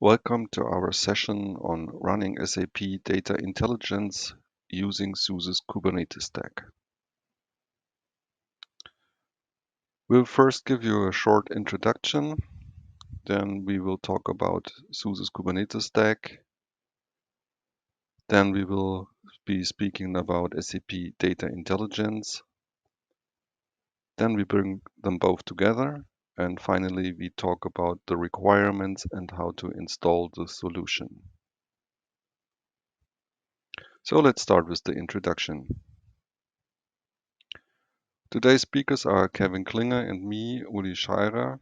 Welcome to our session on running SAP Data Intelligence using SUSE's Kubernetes stack. We'll first give you a short introduction, then we will talk about SUSE's Kubernetes stack, then we will be speaking about SAP Data Intelligence, then we bring them both together, and finally we talk about the requirements and how to install the solution. So let's start with the introduction. Today's speakers are Kevin Klinger and me, Ulrich Schairer.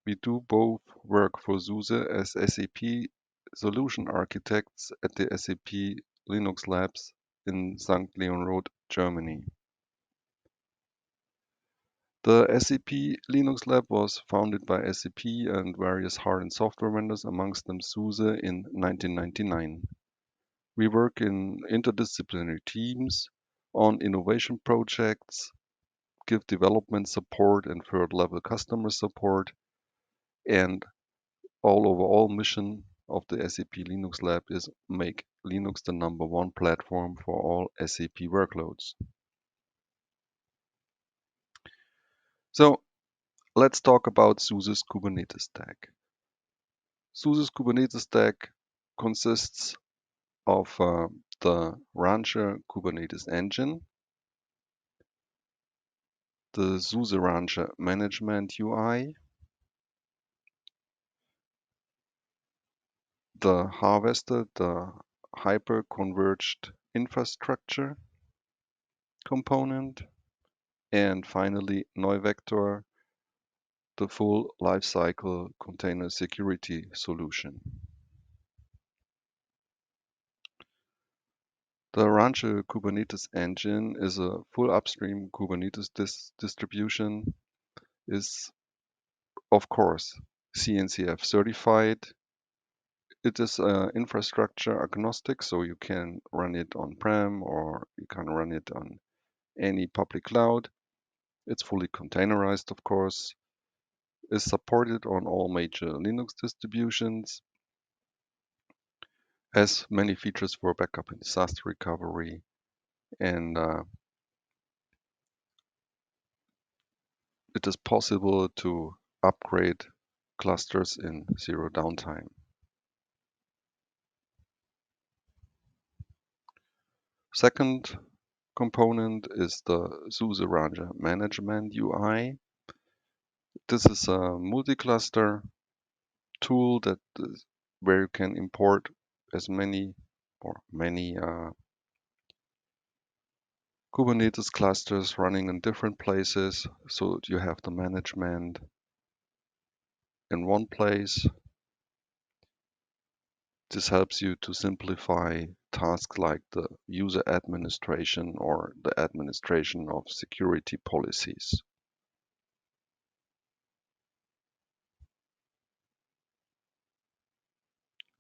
We do both work for SUSE as SAP solution architects at the SAP Linux Labs in St. Leon Road, Germany. The SAP Linux Lab was founded by SAP and various hard and software vendors, amongst them SUSE, in 1999. We work in interdisciplinary teams on innovation projects, give development support and third-level customer support, and overall mission of the SAP Linux Lab is make Linux the #1 platform for all SAP workloads. So let's talk about SUSE's Kubernetes stack. SUSE's Kubernetes stack consists of the Rancher Kubernetes engine, the SUSE Rancher management UI, the Harvester, the hyper-converged infrastructure component, and finally Neuvector, the full lifecycle container security solution. The Rancher Kubernetes engine is a full upstream Kubernetes distribution, is of course CNCF certified. It is infrastructure agnostic, so you can run it on-prem or you can run it on any public cloud. It's fully containerized, of course, is supported on all major Linux distributions, has many features for backup and disaster recovery, and it is possible to upgrade clusters in zero downtime. Second component is the SUSE Rancher management UI. This is a multi-cluster tool where you can import as many Kubernetes clusters running in different places, so you have the management in one place. This helps you to simplify tasks like the user administration or the administration of security policies.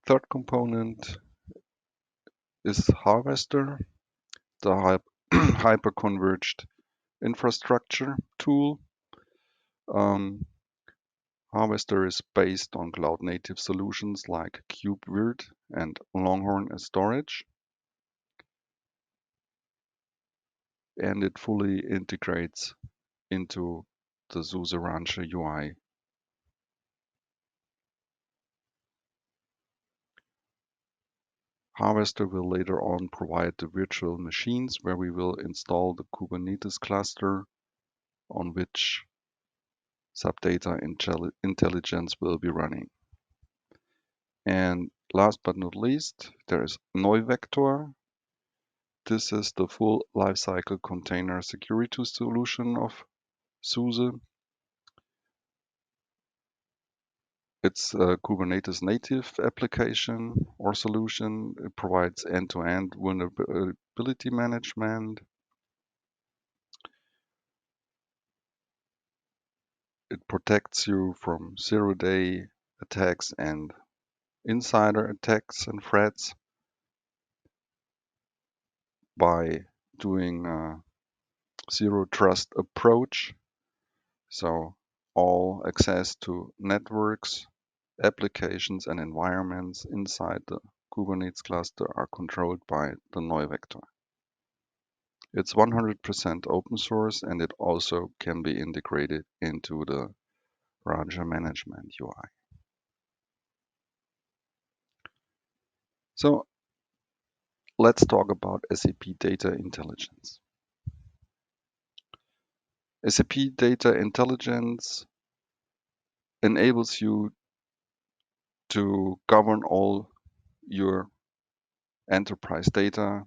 Third component is Harvester, the hyper-converged infrastructure tool. Harvester is based on cloud-native solutions like KubeVirt and Longhorn as storage, and it fully integrates into the SUSE Rancher UI. Harvester will later on provide the virtual machines where we will install the Kubernetes cluster on which SAP Data Intelligence will be running. And last but not least, there is Neuvector. This is the full lifecycle container security solution of SUSE. It's a Kubernetes native application or solution. It provides end-to-end vulnerability management. It protects you from zero-day attacks and insider attacks and threats by doing a zero trust approach. So all access to networks, applications, and environments inside the Kubernetes cluster are controlled by the Neu vector. It's 100% open source, and it also can be integrated into the Rancher management UI. So let's talk about SAP Data Intelligence. SAP Data Intelligence enables you to govern all your enterprise data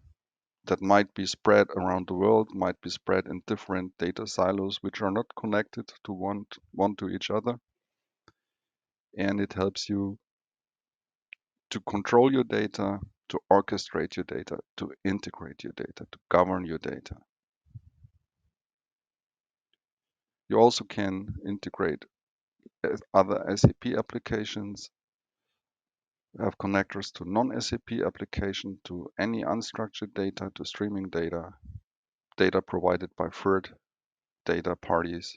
that might be spread around the world, might be spread in different data silos which are not connected to one to each other. And it helps you to control your data, to orchestrate your data, to integrate your data, to govern your data. You also can integrate other SAP applications, have connectors to non-SAP application, to any unstructured data, to streaming data, data provided by third data parties,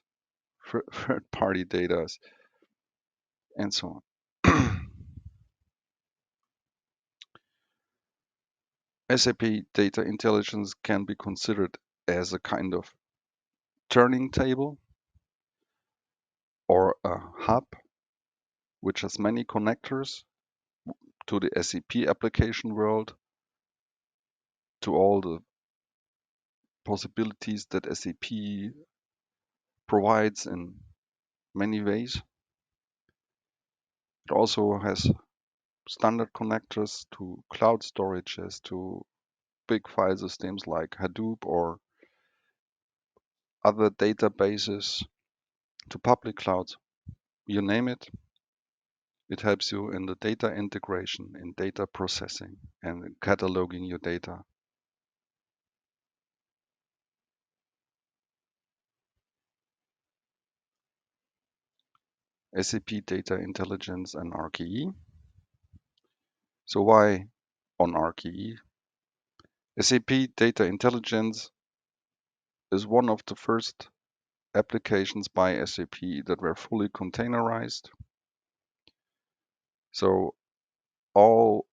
third party data, and so on. SAP Data Intelligence can be considered as a kind of turning table or a hub which has many connectors to the SAP application world, to all the possibilities that SAP provides in many ways. It also has standard connectors to cloud storages, to big file systems like Hadoop or other databases, to public clouds, you name it. It helps you in the data integration, in data processing, and in cataloging your data. SAP Data Intelligence and RKE. So why on RKE? SAP Data Intelligence is one of the first applications by SAP that were fully containerized. So all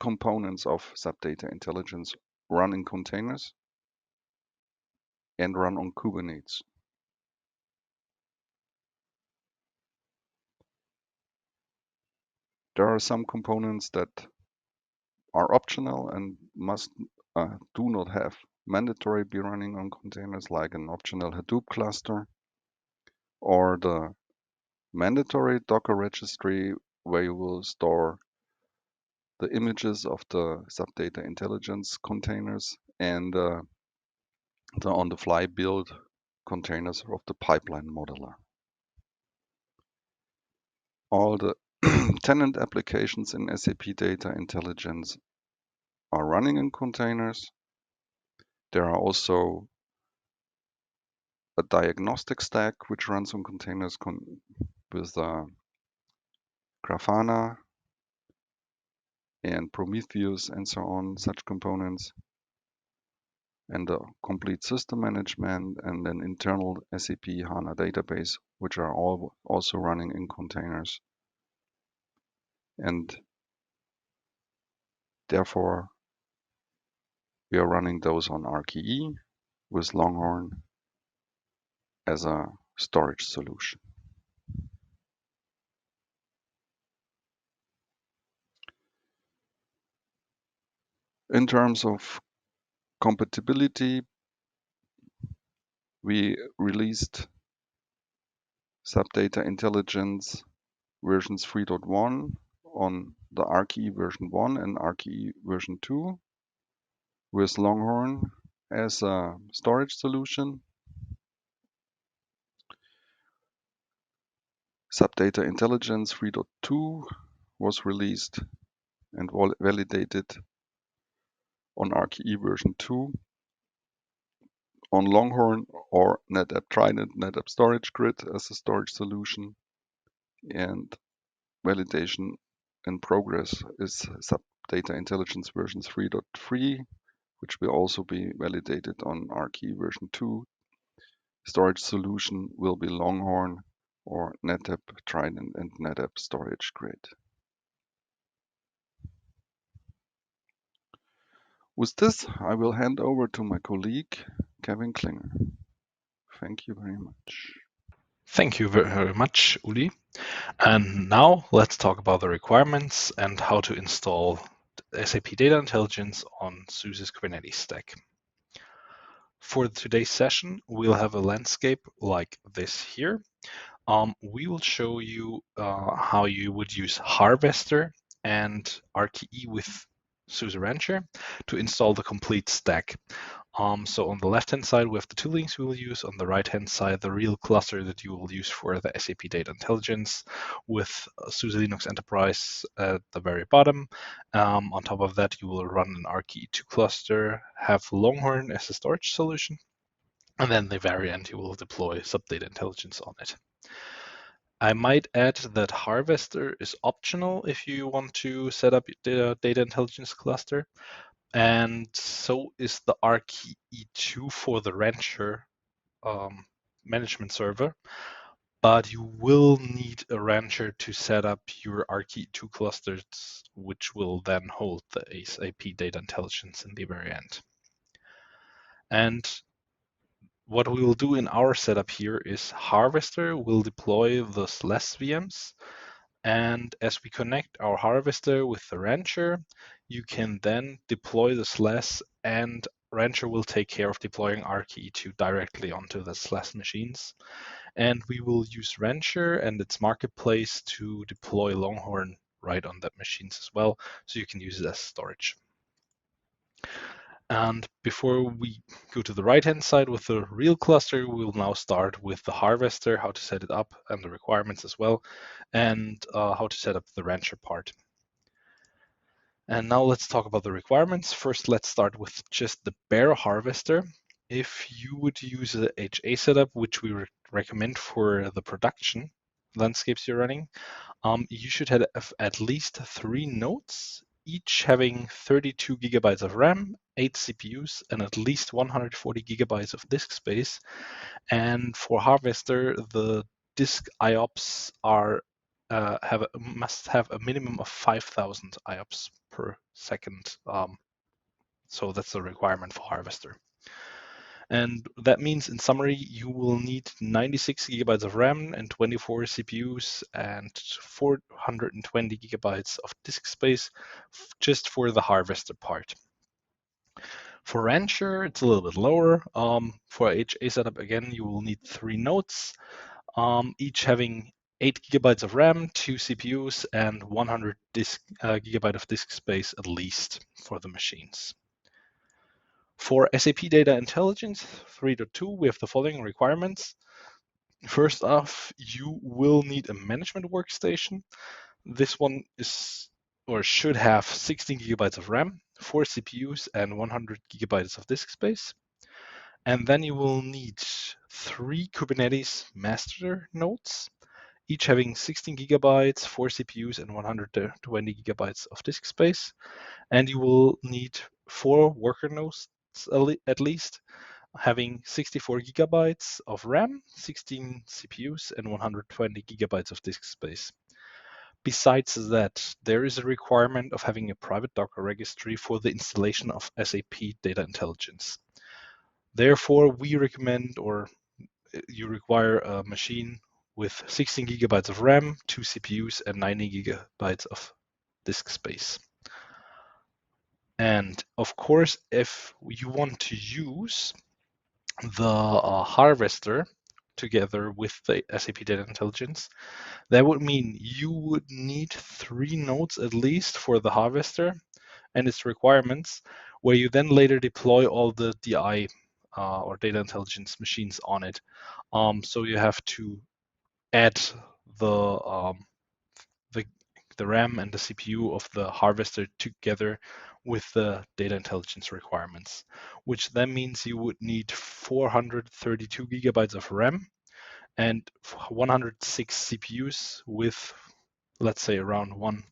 components of SAP Data Intelligence run in containers and run on Kubernetes. There are some components that are optional and do not have mandatory be running on containers, like an optional Hadoop cluster or the mandatory Docker Registry, where you will store the images of the SAP Data Intelligence containers and the on-the-fly build containers of the pipeline modeler. All the tenant applications in SAP Data Intelligence are running in containers. There are also a diagnostic stack which runs on containers with Grafana and Prometheus and so on, such components, and the complete system management, and an internal SAP HANA database, which are all also running in containers. And therefore, we are running those on RKE with Longhorn as a storage solution. In terms of compatibility, we released SAP Data Intelligence versions 3.1 on the RKE version 1 and RKE version 2 with Longhorn as a storage solution. SAP Data Intelligence 3.2 was released and validated on RKE version 2 on Longhorn or NetApp Trident, NetApp Storage Grid as a storage solution, and validation in progress is SAP Data Intelligence version 3.3, which will also be validated on RKE version 2. Storage solution will be Longhorn or NetApp Trident and NetApp Storage Grid. With this, I will hand over to my colleague, Kevin Klinger. Thank you very much. Thank you very much, Uli. And now let's talk about the requirements and how to install SAP Data Intelligence on SUSE's Kubernetes stack. For today's session, we'll have a landscape like this here. We will show you how you would use Harvester and RKE with SUSE Rancher to install the complete stack. So on the left-hand side, we have the toolings we will use. On the right-hand side, the real cluster that you will use for the SAP Data Intelligence with SUSE Linux Enterprise at the very bottom. On top of that, you will run an RKE2 cluster, have Longhorn as a storage solution, and then the very end, you will deploy SAP Data Intelligence on it. I might add that Harvester is optional if you want to set up the data intelligence cluster. And so is the RKE2 for the Rancher management server. But you will need a Rancher to set up your RKE2 clusters, which will then hold the SAP Data Intelligence in the very end. And what we will do in our setup here is Harvester will deploy the SLES VMs. And as we connect our Harvester with the Rancher, you can then deploy the SLES, and Rancher will take care of deploying RKE2 directly onto the SLES machines. And we will use Rancher and its marketplace to deploy Longhorn right on that machines as well, so you can use it as storage. And before we go to the right-hand side with the real cluster, we'll now start with the Harvester, how to set it up, and the requirements as well, and how to set up the Rancher part. And now let's talk about the requirements. First, let's start with just the bare Harvester. If you would use a HA setup, which we recommend for the production landscapes you're running, you should have at least 3 nodes, each having 32 gigabytes of RAM, 8 CPUs, and at least 140 gigabytes of disk space. And for Harvester, the disk IOPS must have a minimum of 5,000 IOPS per second. So that's the requirement for Harvester. And that means, in summary, you will need 96 gigabytes of RAM and 24 CPUs and 420 gigabytes of disk space just for the Harvester part. For Rancher, it's a little bit lower. For HA setup, again, you will need 3 nodes, each having 8 gigabytes of RAM, 2 CPUs, and 100 gigabyte of disk space at least for the machines. For SAP Data Intelligence 3.2, we have the following requirements. First off, you will need a management workstation. This one is or should have 16 gigabytes of RAM, 4 CPUs, and 100 gigabytes of disk space. And then you will need 3 Kubernetes master nodes, each having 16 gigabytes, 4 CPUs, and 120 gigabytes of disk space. And you will need 4 worker nodes at least, having 64 gigabytes of RAM, 16 CPUs, and 120 gigabytes of disk space. Besides that, there is a requirement of having a private Docker registry for the installation of SAP Data Intelligence. Therefore, we recommend, or you require, a machine with 16 gigabytes of RAM, 2 CPUs, and 90 gigabytes of disk space. And of course, if you want to use the Harvester together with the SAP Data Intelligence, that would mean you would need 3 nodes at least for the Harvester and its requirements, where you then later deploy all the DI or Data Intelligence machines on it. So you have to add the RAM and the CPU of the Harvester together with the Data Intelligence requirements, which then means you would need 432 gigabytes of RAM and 106 CPUs with, let's say, around 1.5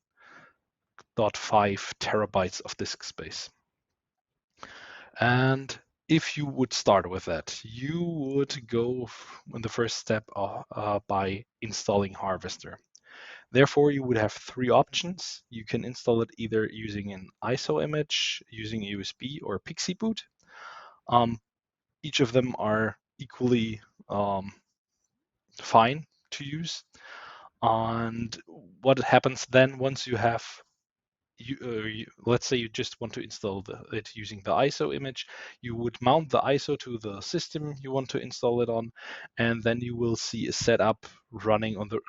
terabytes of disk space. And if you would start with that, you would go in the first step by installing Harvester. Therefore, you would have three options. You can install it either using an ISO image, using USB, or PXE boot. Each of them are equally fine to use. And what happens then once you have let's say you just want to install it using the ISO image, you would mount the ISO to the system you want to install it on, and then you will see a setup running on the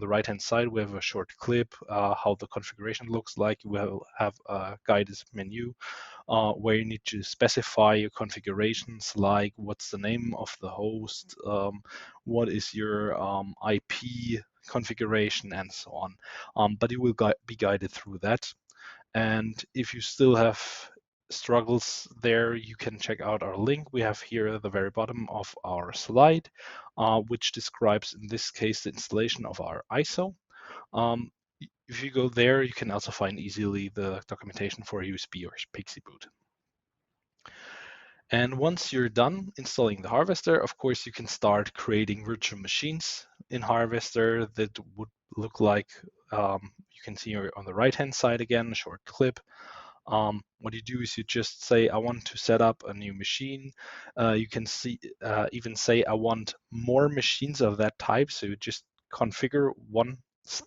right hand side. We have a short clip how the configuration looks like. We will have a guided menu where you need to specify your configurations, like what's the name of the host, what is your IP configuration, and so on. But you will be guided through that. And if you still have struggles there, you can check out our link we have here at the very bottom of our slide, which describes, in this case, the installation of our ISO. If you go there, you can also find easily the documentation for USB or PXE boot. And once you're done installing the Harvester, of course, you can start creating virtual machines in Harvester that would look like, you can see here on the right-hand side again, a short clip. What you do is you just say, I want to set up a new machine. You can see even say, I want more machines of that type. So you just configure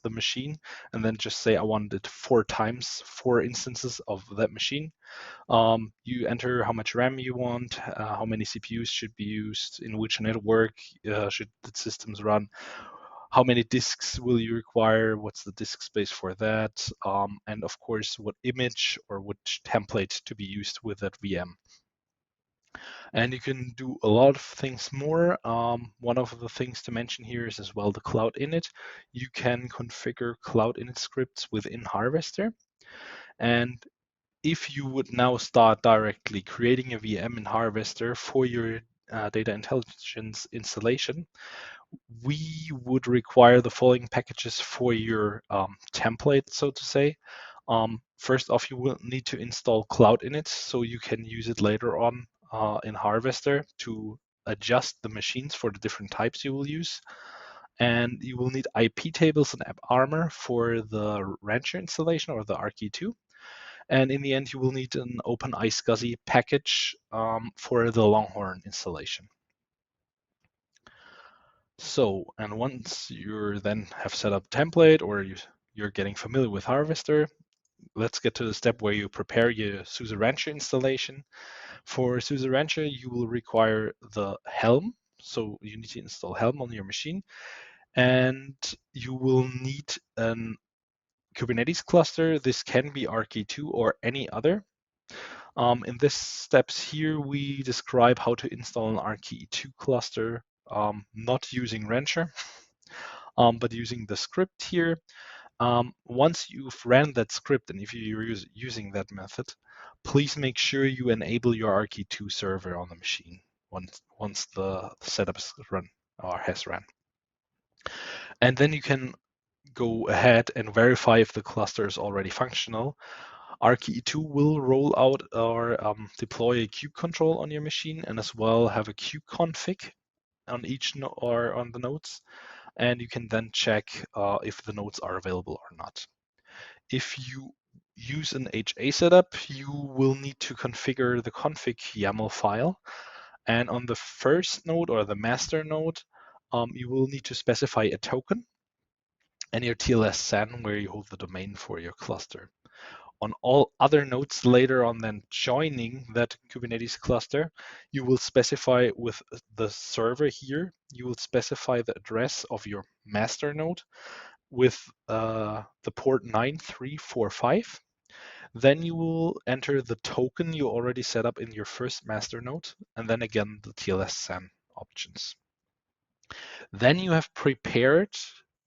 the machine and then just say, I want it 4 times, 4 instances of that machine. You enter how much RAM you want, how many CPUs should be used, in which network should the systems run, how many disks will you require, what's the disk space for that, and of course, what image or which template to be used with that VM. And you can do a lot of things more. One of the things to mention here is as well the Cloud Init. You can configure Cloud Init scripts within Harvester. And if you would now start directly creating a VM in Harvester for your data intelligence installation, we would require the following packages for your template, so to say. First off, you will need to install Cloud Init so you can use it later on in Harvester to adjust the machines for the different types you will use. And you will need IP tables and AppArmor for the Rancher installation or the RK2. And in the end, you will need an OpenISCSI package for the Longhorn installation. So, and once you then have set up a template or you're getting familiar with Harvester, let's get to the step where you prepare your SUSE Rancher installation. For SUSE Rancher, you will require the Helm. So you need to install Helm on your machine. And you will need an Kubernetes cluster. This can be RK2 or any other. In this steps here, we describe how to install an RKE2 cluster, not using Rancher, but using the script here. Once you've ran that script, and if you're using that method, please make sure you enable your RK2 server on the machine once the setup is run or has run. And then you can go ahead and verify if the cluster is already functional. RKE2 will roll out or deploy a kube control on your machine and as well have a kube config on each or on the nodes. And you can then check if the nodes are available or not. If you use an HA setup, you will need to configure the config YAML file. And on the first node or the master node, you will need to specify a token and your TLS SAN where you hold the domain for your cluster. On all other nodes later on then joining that Kubernetes cluster, you will specify with the server here, you will specify the address of your master node with the port 9345. Then you will enter the token you already set up in your first master node, and then again the TLS SAN options. Then you have prepared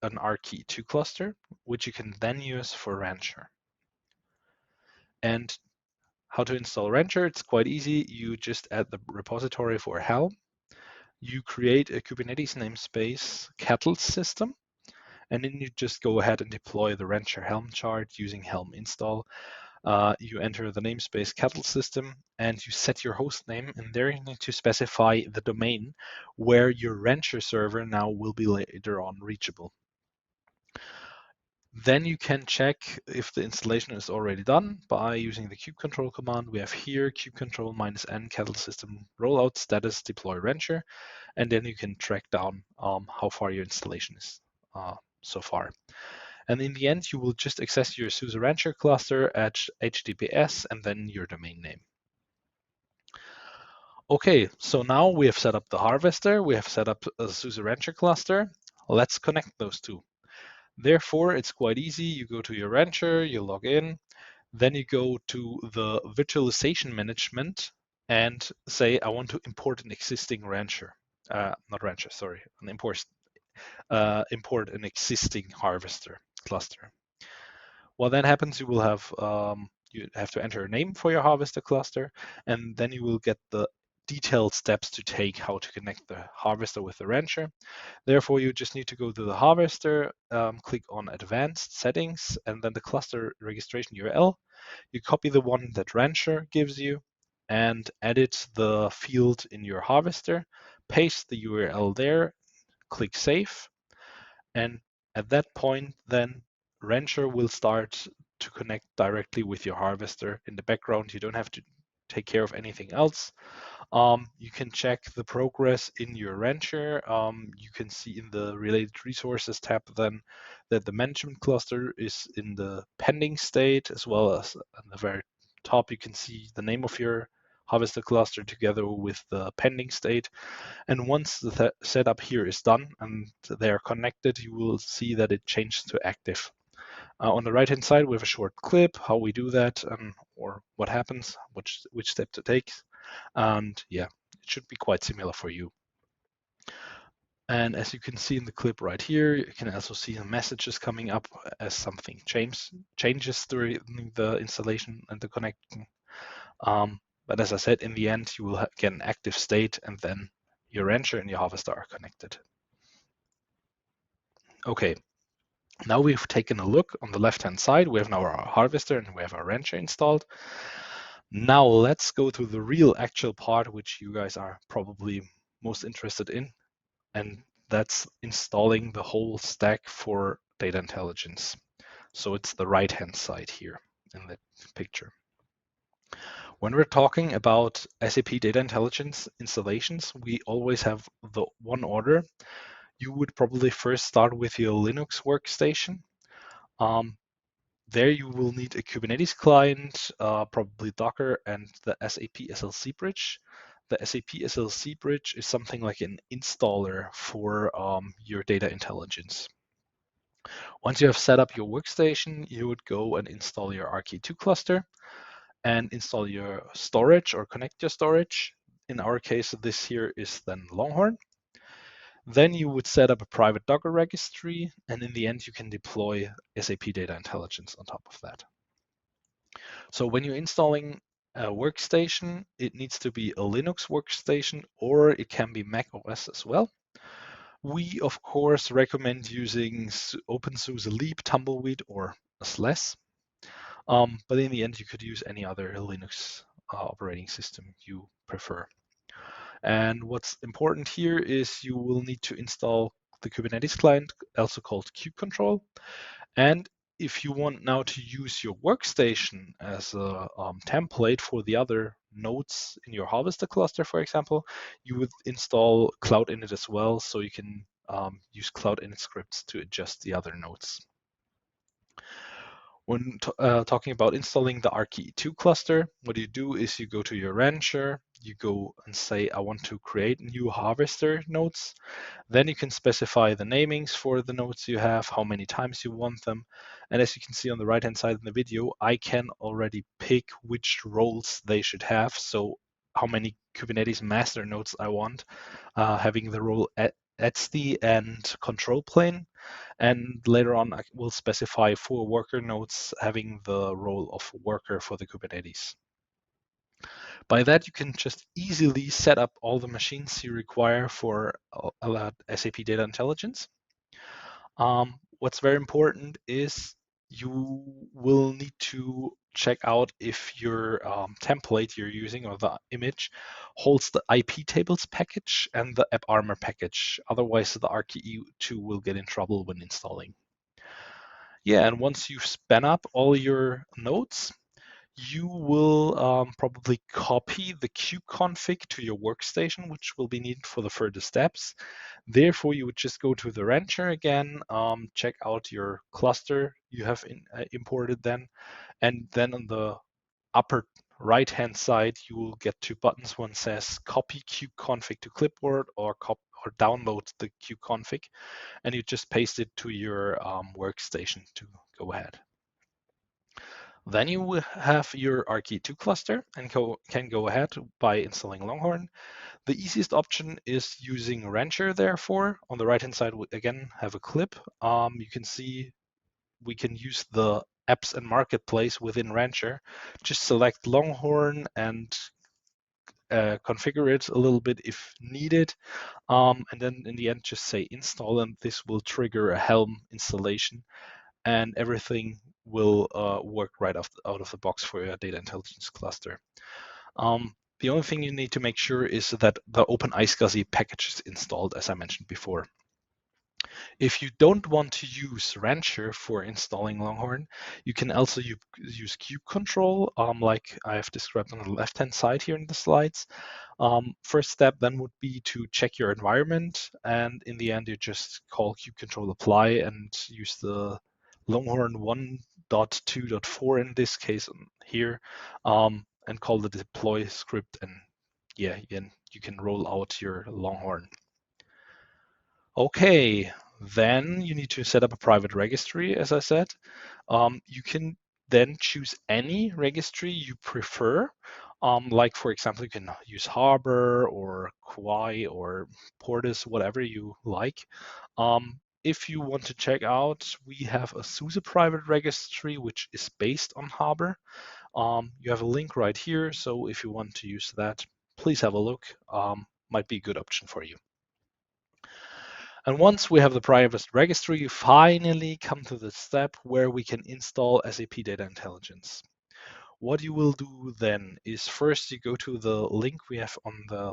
an RKE2 cluster, which you can then use for Rancher. And how to install Rancher, it's quite easy. You just add the repository for Helm. You create a Kubernetes namespace cattle system, and then you just go ahead and deploy the Rancher Helm chart using Helm install. You enter the namespace kettle system and you set your host name, and there you need to specify the domain where your Rancher server now will be later on reachable. Then you can check if the installation is already done by using the kubectl command. We have here kubectl -n kettle system rollout status deploy Rancher, and then you can track down how far your installation is so far. And in the end, you will just access your SUSE Rancher cluster at HTTPS and then your domain name. Okay, so now we have set up the harvester, we have set up a SUSE Rancher cluster. Let's connect those two. Therefore, it's quite easy. You go to your Rancher, you log in, then you go to the virtualization management and say, I want to import an existing Rancher. Not Rancher, sorry, import an existing harvester cluster. What then happens, you have to enter a name for your harvester cluster, and then you will get the detailed steps to take how to connect the harvester with the Rancher. Therefore, you just need to go to the harvester, click on Advanced Settings, and then the cluster registration URL. You copy the one that Rancher gives you and edit the field in your harvester, paste the URL there, click Save, and at that point, then Rancher will start to connect directly with your harvester in the background. You don't have to take care of anything else. You can check the progress in your Rancher. You can see in the related resources tab then that the management cluster is in the pending state, as well as on the very top, you can see the name of your harvester cluster together with the pending state. And once the setup here is done and they are connected, you will see that it changed to active. On the right-hand side, we have a short clip, how we do that, or what happens, which step to take. And yeah, it should be quite similar for you. And as you can see in the clip right here, you can also see the messages coming up as something changes during the installation and the connection. But as I said, in the end, you will get an active state, and then your Rancher and your harvester are connected. Okay, now we've taken a look on the left-hand side. We have now our harvester and we have our Rancher installed. Now let's go to the real actual part, which you guys are probably most interested in, and that's installing the whole stack for data intelligence. So it's the right-hand side here in the picture. When we're talking about SAP Data Intelligence installations, we always have the one order. You would probably first start with your Linux workstation. There you will need a Kubernetes client, probably Docker, and the SAP SLC bridge. The SAP SLC bridge is something like an installer for your data intelligence. Once you have set up your workstation, you would go and install your RK2 cluster and install your storage or connect your storage. In our case, this here is then Longhorn. Then you would set up a private Docker registry, and in the end, you can deploy SAP Data Intelligence on top of that. So when you're installing a workstation, it needs to be a Linux workstation, or it can be Mac OS as well. We, of course, recommend using OpenSUSE Leap, Tumbleweed, or SLES. But in the end, you could use any other Linux operating system you prefer. And what's important here is you will need to install the Kubernetes client, also called kubectl. And if you want now to use your workstation as a template for the other nodes in your harvester cluster, for example, you would install Cloud Init as well, so you can use Cloud Init scripts to adjust the other nodes. When talking about installing the RKE2 cluster, what you do is you go to your Rancher, you go and say, I want to create new harvester nodes. Then you can specify the namings for the nodes you have, how many times you want them. And as you can see on the right-hand side in the video, I can already pick which roles they should have. So how many Kubernetes master nodes I want, having the role etcd and control plane. And later on, I will specify 4 worker nodes having the role of worker for the Kubernetes. By that, you can just easily set up all the machines you require for SAP Data Intelligence. What's very important is you will need to check out if your template you're using or the image holds the IP tables package and the AppArmor package. Otherwise, the RKE2 will get in trouble when installing. Yeah, and once you span up all your nodes, you will probably copy the kubeconfig to your workstation, which will be needed for the further steps. Therefore, you would just go to the Rancher again, check out your cluster you have imported then, and then on the upper right-hand side, you will get two buttons. One says copy kubeconfig to clipboard or download the kubeconfig, and you just paste it to your workstation to go ahead. Then you will have your RKE2 cluster and can go ahead by installing Longhorn. The easiest option is using Rancher, therefore. On the right-hand side, we again have a clip. You can see we can use the apps and marketplace within Rancher. Just select Longhorn and configure it a little bit if needed. And then in the end, just say install, and this will trigger a Helm installation, and everything will work right out of the box for your data intelligence cluster. The only thing you need to make sure is that the OpenISCSI package is installed, as I mentioned before. If you don't want to use Rancher for installing Longhorn, you can also use kubectl, like I have described on the left-hand side here in the slides. First step then would be to check your environment, and in the end, you just call kubectl apply and use the Longhorn 1.2.4 in this case here, and call the deploy script, and yeah, you can roll out your Longhorn. Okay, then you need to set up a private registry, as I said. You can then choose any registry you prefer. Like, for example, you can use Harbor or Quai or Portis, whatever you like. If you want to check out, we have a SUSE private registry, which is based on Harbor. You have a link right here, so if you want to use that, please have a look. Might be a good option for you. And once we have the private registry, you finally come to the step where we can install SAP Data Intelligence. What you will do then is first you go to the link we have on the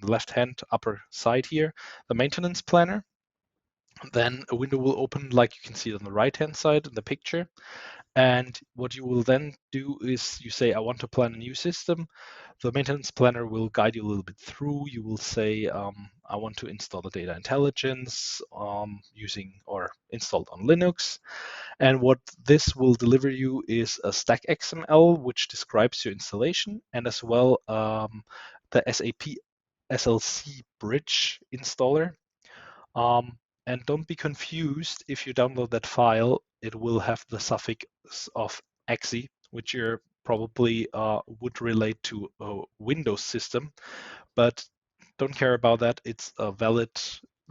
left-hand upper side here, the maintenance planner. Then a window will open like you can see on the right-hand side in the picture. And what you will then do is you say, I want to plan a new system. The maintenance planner will guide you a little bit through. You will say, I want to install the data intelligence using or installed on Linux. And what this will deliver you is a stack XML, which describes your installation, and as well the SAP SLC bridge installer. And don't be confused if you download that file, it will have the suffix of exe, which you probably would relate to a Windows system, but don't care about that. It's a valid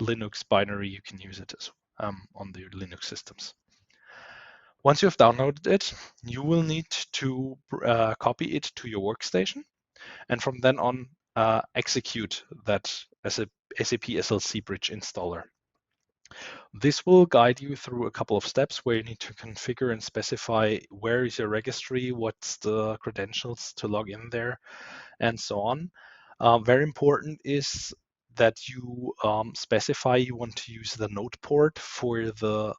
Linux binary. You can use it as, on the Linux systems. Once you've downloaded it, you will need to copy it to your workstation, and from then on, execute that as a SAP SLC bridge installer. This will guide you through a couple of steps where you need to configure and specify where is your registry, what's the credentials to log in there, and so on. Very important is that you specify you want to use the node port for the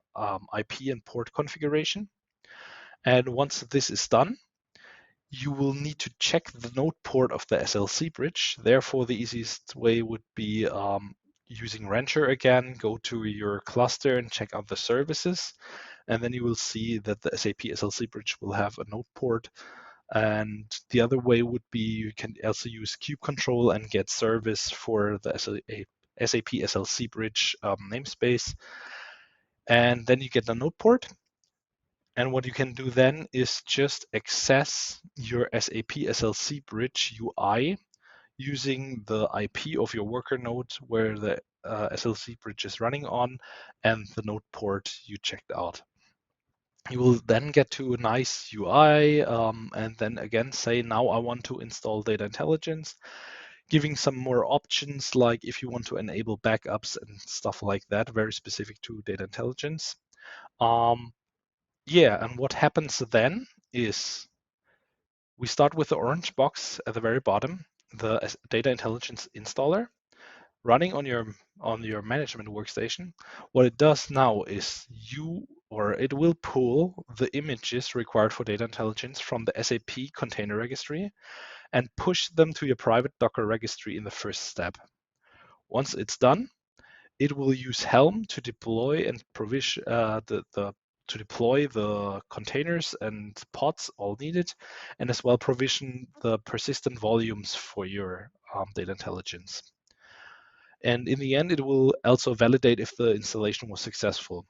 IP and port configuration. And once this is done, you will need to check the node port of the SLC bridge. Therefore, the easiest way would be using Rancher again, go to your cluster and check out the services. And then you will see that the SAP SLC bridge will have a node port. And the other way would be you can also use kubectl and get service for the SAP SLC bridge namespace. And then you get the node port. And what you can do then is just access your SAP SLC bridge UI using the IP of your worker node where the SLC bridge is running on and the node port you checked out. You will then get to a nice UI and then again say, now I want to install data intelligence, giving some more options like if you want to enable backups and stuff like that, very specific to data intelligence. Yeah, and what happens then is we start with the orange box at the very bottom, the data intelligence installer running on your management workstation. What it does now is it will pull the images required for data intelligence from the SAP container registry and push them to your private Docker registry in the first step. Once it's done, it will use Helm to deploy and provision to deploy the containers and pods all needed, and as well provision the persistent volumes for your data intelligence. And in the end, it will also validate if the installation was successful.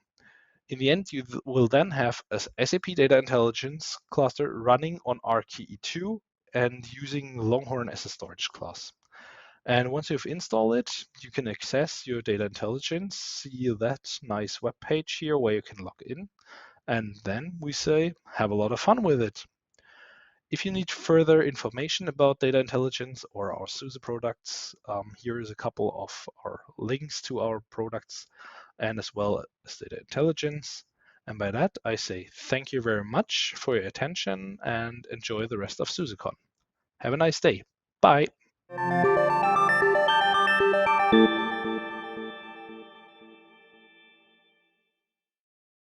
In the end, you will then have a SAP Data Intelligence cluster running on RKE2 and using Longhorn as a storage class. And once you've installed it, you can access your data intelligence, see that nice web page here where you can log in. And then we say, have a lot of fun with it. If you need further information about data intelligence or our SUSE products, here is a couple of our links to our products and as well as data intelligence. And by that, I say thank you very much for your attention and enjoy the rest of SUSECON. Have a nice day. Bye.